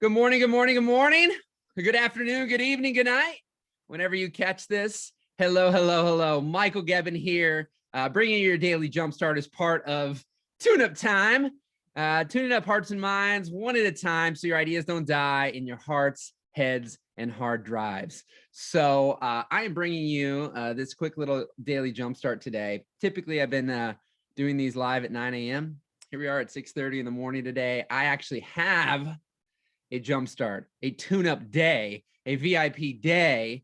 Good morning, good morning, good morning. Good afternoon, good evening, good night. Whenever you catch this, hello, hello, hello. Michael Gebben here, bringing you your daily jumpstart as part of tune-up time. Tuning up hearts and minds one at a time so your ideas don't die in your hearts, heads, and hard drives. So I am bringing you this quick little daily jumpstart today. Typically, I've been doing these live at 9 a.m. Here we are at 6:30 in the morning today. I actually have a jumpstart, a tune-up day, a VIP day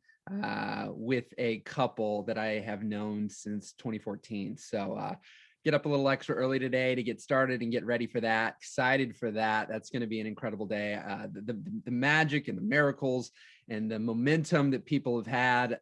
with a couple that I have known since 2014. So get up a little extra early today to get started and get ready for that. Excited for that. That's going to be an incredible day. The magic and the miracles and the momentum that people have had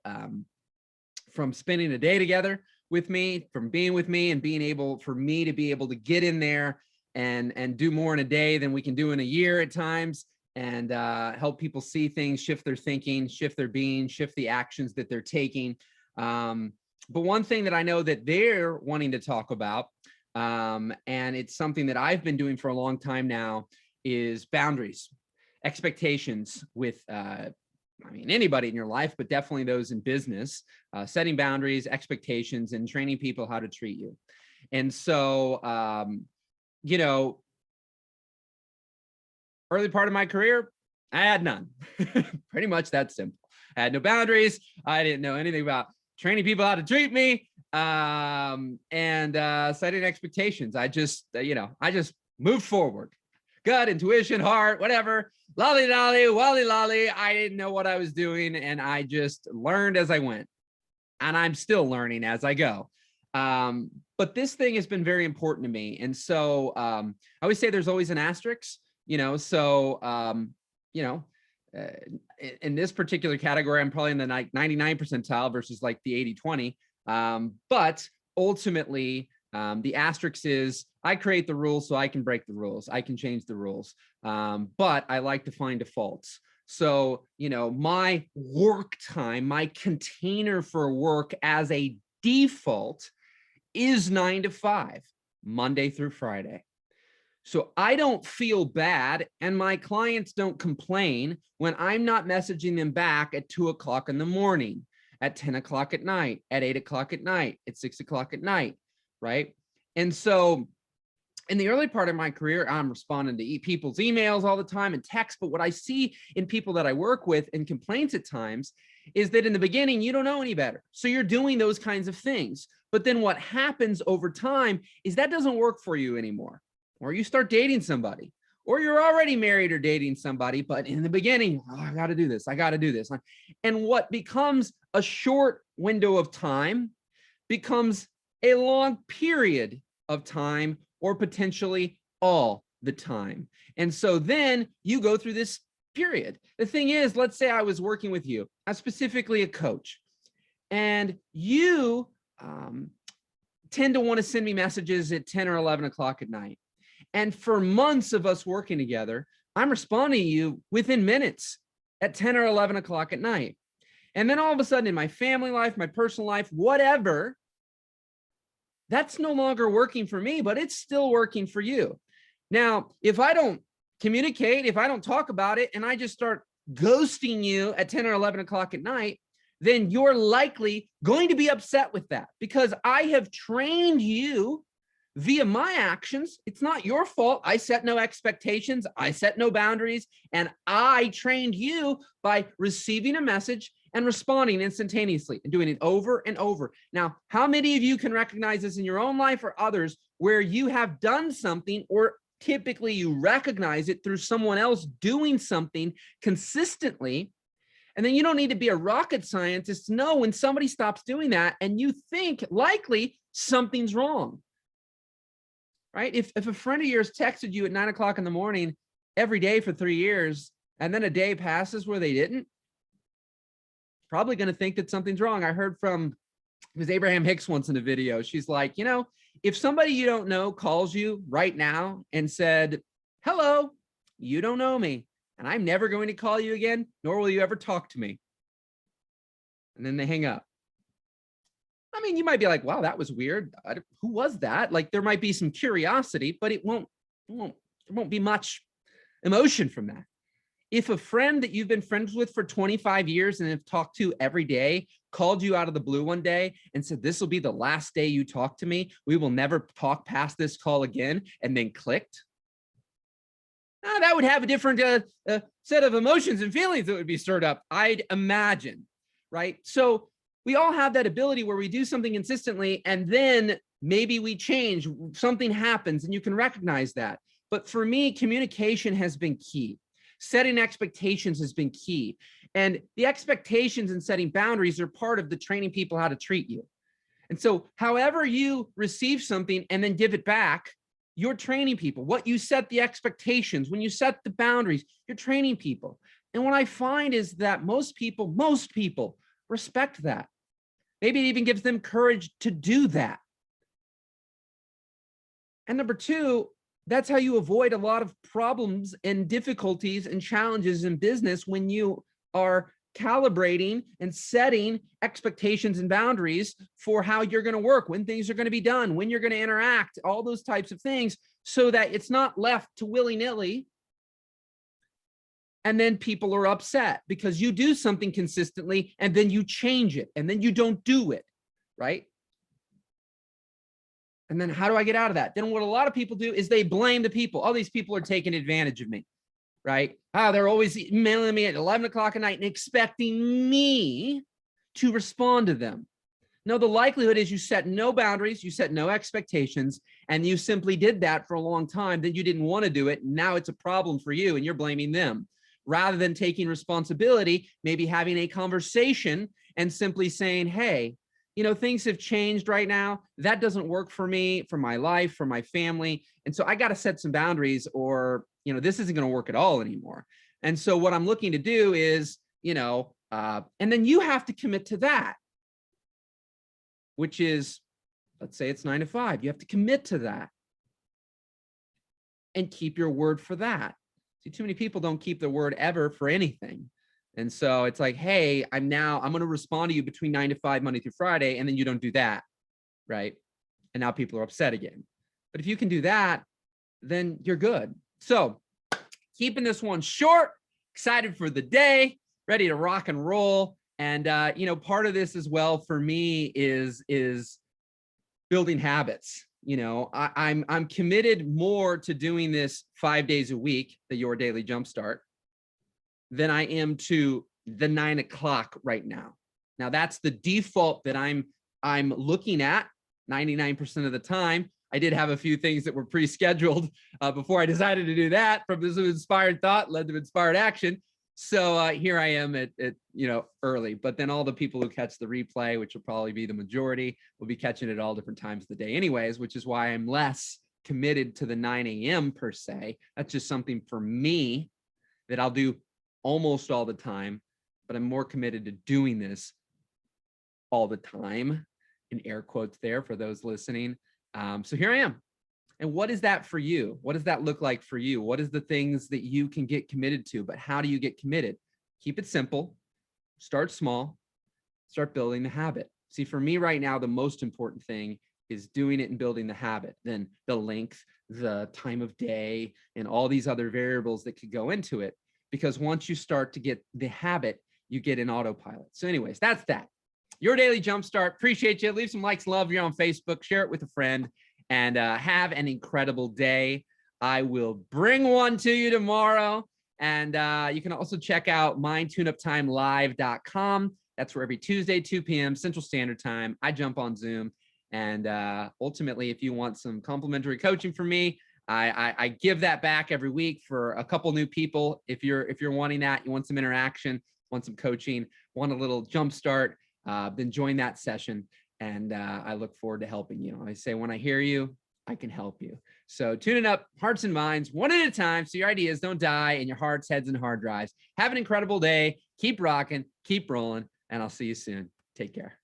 from spending a day together with me, from being with me and being able for me to be able to get in there and do more in a day than we can do in a year at times, and help people see things, shift their thinking, shift their being, shift the actions that they're taking. But one thing that I know that they're wanting to talk about, and it's something that I've been doing for a long time now, is boundaries, expectations with, anybody in your life, but definitely those in business, setting boundaries, expectations, and training people how to treat you. And so, early part of my career, I had none. Pretty much that simple. I had no boundaries. I didn't know anything about training people how to treat me, and setting expectations. I just moved forward. Gut, intuition, heart, whatever. Lolly dolly, wally lolly. I didn't know what I was doing, and I just learned as I went. And I'm still learning as I go. But this thing has been very important to me. And so I always say there's always an asterisk. In this particular category, I'm probably in the 99 percentile versus like the 80-20. But ultimately, the asterisk is I create the rules so I can break the rules. I can change the rules. But I like to find defaults. So, my work time, my container for work as a default is 9 to 5, Monday through Friday. So I don't feel bad and my clients don't complain when I'm not messaging them back at 2 o'clock in the morning, at 10 o'clock at night, at 8 o'clock at night, at 6 o'clock at night, right? And so in the early part of my career, I'm responding to people's emails all the time and texts. But what I see in people that I work with and complaints at times is that in the beginning, you don't know any better. So you're doing those kinds of things. But then what happens over time is that doesn't work for you anymore. Or you start dating somebody, or you're already married or dating somebody, but in the beginning, I got to do this. I got to do this. And what becomes a short window of time becomes a long period of time, or potentially all the time. And so then you go through this period. The thing is, let's say I was working with you, I'm specifically a coach, and you tend to want to send me messages at 10 or 11 o'clock at night. And for months of us working together, I'm responding to you within minutes at 10 or 11 o'clock at night. And then all of a sudden in my family life, my personal life, whatever, that's no longer working for me, but it's still working for you. Now, if I don't communicate, if I don't talk about it, and I just start ghosting you at 10 or 11 o'clock at night, then you're likely going to be upset with that because I have trained you via my actions. It's not your fault. I set no expectations. I set no boundaries. And I trained you by receiving a message and responding instantaneously and doing it over and over. Now, how many of you can recognize this in your own life or others where you have done something, or typically you recognize it through someone else doing something consistently? And then you don't need to be a rocket scientist to know when somebody stops doing that and you think likely something's wrong. Right? If a friend of yours texted you at 9 o'clock in the morning every day for 3 years, and then a day passes where they didn't, probably going to think that something's wrong. I heard from Ms. Abraham Hicks once in a video. She's like, if somebody you don't know calls you right now and said, hello, you don't know me, and I'm never going to call you again, nor will you ever talk to me. And then they hang up. I mean, you might be like, wow, that was weird. Who was that? Like, there might be some curiosity, but there won't be much emotion from that. If a friend that you've been friends with for 25 years and have talked to every day called you out of the blue one day and said, this will be the last day you talk to me, we will never talk past this call again, and then clicked, that would have a different set of emotions and feelings that would be stirred up, I'd imagine, right? So we all have that ability where we do something consistently and then maybe we change, something happens, and you can recognize that. But for me, communication has been key. Setting expectations has been key. And the expectations and setting boundaries are part of the training people how to treat you. And so however you receive something and then give it back, you're training people. What you set the expectations, when you set the boundaries, you're training people. And what I find is that most people respect that. Maybe it even gives them courage to do that. And number two, that's how you avoid a lot of problems and difficulties and challenges in business when you are calibrating and setting expectations and boundaries for how you're going to work, when things are going to be done, when you're going to interact, all those types of things, so that it's not left to willy-nilly. And then people are upset because you do something consistently and then you change it and then you don't do it, right? And then how do I get out of that? Then what a lot of people do is they blame the people. All these people are taking advantage of me, right? They're always emailing me at 11 o'clock at night and expecting me to respond to them. No, the likelihood is you set no boundaries, you set no expectations, and you simply did that for a long time. Then you didn't want to do it. Now it's a problem for you and you're blaming them. Rather than taking responsibility, maybe having a conversation and simply saying, hey, things have changed right now. That doesn't work for me, for my life, for my family. And so I got to set some boundaries or, this isn't going to work at all anymore. And so what I'm looking to do is, and then you have to commit to that, which is, let's say it's 9 to 5. You have to commit to that and keep your word for that. See, too many people don't keep their word ever for anything. And so it's like, hey, I'm going to respond to you between 9 to 5, Monday through Friday. And then you don't do that. Right. And now people are upset again. But if you can do that, then you're good. So keeping this one short, excited for the day, ready to rock and roll. And, part of this as well for me is building habits. I'm committed more to doing this 5 days a week, the Your Daily Jumpstart, than I am to the 9 o'clock right now. Now that's the default that I'm looking at 99% of the time. I did have a few things that were pre-scheduled before I decided to do that. From this inspired thought led to inspired action. So here I am at early, but then all the people who catch the replay, which will probably be the majority, will be catching it all different times of the day anyways, which is why I'm less committed to the 9 a.m. per se. That's just something for me that I'll do almost all the time, but I'm more committed to doing this all the time, in air quotes there for those listening. So here I am. And what is that for you? What does that look like for you? What is the things that you can get committed to? But how do you get committed? Keep it simple, start small, start building the habit. See, for me right now, the most important thing is doing it and building the habit. Then the length, the time of day, and all these other variables that could go into it. Because once you start to get the habit, you get in autopilot. So anyways, that's that. Your Daily Jumpstart. Appreciate you. Leave some likes, love. You're on Facebook. Share it with a friend. And have an incredible day. I will bring one to you tomorrow. And you can also check out mindtuneuptimelive.com. That's where every Tuesday, 2 p.m. Central Standard Time, I jump on Zoom. And ultimately, if you want some complimentary coaching from me, I give that back every week for a couple new people. If you're wanting that, you want some interaction, want some coaching, want a little jump start, then join that session. And I look forward to helping you. I say, when I hear you, I can help you. So tune it up, hearts and minds, one at a time, so your ideas don't die in your hearts, heads, and hard drives. Have an incredible day. Keep rocking, keep rolling, and I'll see you soon. Take care.